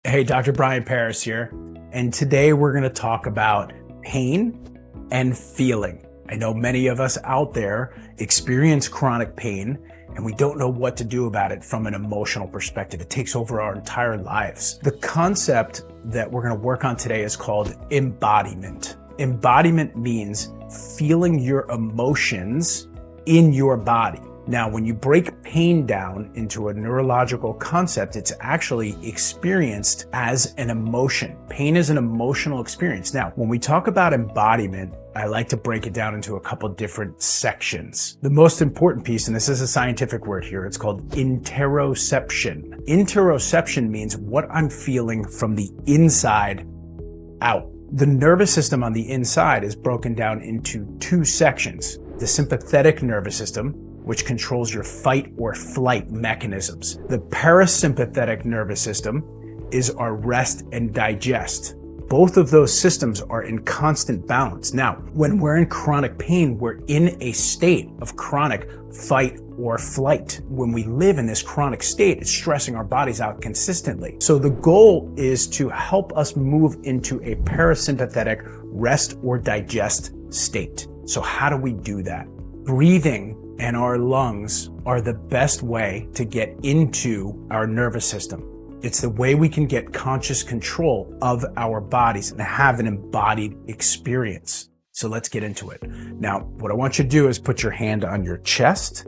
Hey, Dr. Brian Paris here, and today we're going to talk about pain and feeling. I know many of us out there experience chronic pain and we don't know what to do about it from an emotional perspective. It takes over our entire lives. The concept that we're going to work on today is called embodiment. Embodiment means feeling your emotions in your body. Now, when you break pain down into a neurological concept, it's actually experienced as an emotion. Pain is an emotional experience. Now, when we talk about embodiment, I like to break it down into a couple different sections. The most important piece, and this is a scientific word here, it's called interoception. Interoception means what I'm feeling from the inside out. The nervous system on the inside is broken down into two sections. The sympathetic nervous system, which controls your fight or flight mechanisms. The parasympathetic nervous system is our rest and digest. Both of those systems are in constant balance. Now, when we're in chronic pain, we're in a state of chronic fight or flight. When we live in this chronic state, it's stressing our bodies out consistently. So the goal is to help us move into a parasympathetic rest or digest state. So how do we do that? Breathing and our lungs are the best way to get into our nervous system. It's the way we can get conscious control of our bodies and have an embodied experience. So let's get into it. Now, what I want you to do is put your hand on your chest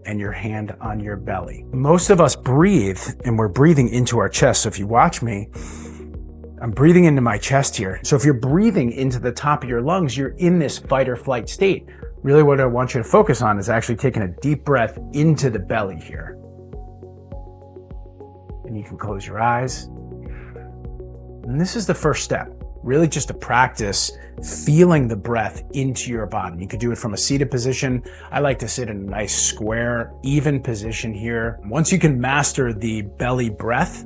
and your hand on your belly. Most of us breathe and we're breathing into our chest. So if you watch me, I'm breathing into my chest here. So if you're breathing into the top of your lungs, you're in this fight or flight state. Really what I want you to focus on is actually taking a deep breath into the belly here. And you can close your eyes. And this is the first step, really just to practice feeling the breath into your body. You could do it from a seated position. I like to sit in a nice square, even position here. Once you can master the belly breath,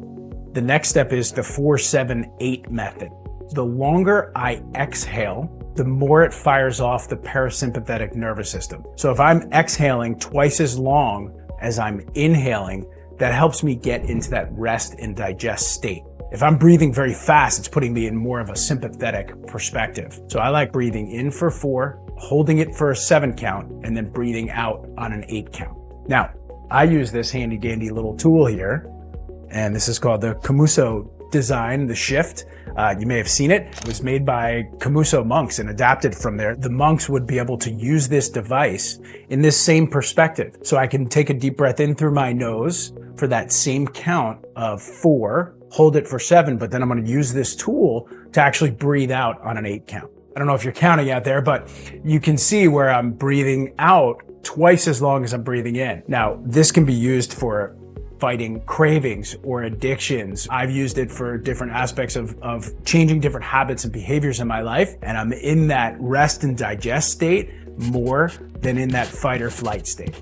the next step is the 4-7-8 method. The longer I exhale, the more it fires off the parasympathetic nervous system. So if I'm exhaling twice as long as I'm inhaling, that helps me get into that rest and digest state. If I'm breathing very fast, it's putting me in more of a sympathetic perspective. So I like breathing in for 4, holding it for a 7 count, and then breathing out on an 8 count. Now, I use this handy dandy little tool here, and this is called the Camuso design, the shift. You may have seen it. It was made by Camuso monks and adapted from there. The monks would be able to use this device in this same perspective. So I can take a deep breath in through my nose for that same count of 4, hold it for 7, but then I'm going to use this tool to actually breathe out on an 8 count. I don't know if you're counting out there, but you can see where I'm breathing out twice as long as I'm breathing in. Now, this can be used for fighting cravings or addictions. I've used it for different aspects of changing different habits and behaviors in my life. And I'm in that rest and digest state more than in that fight or flight state.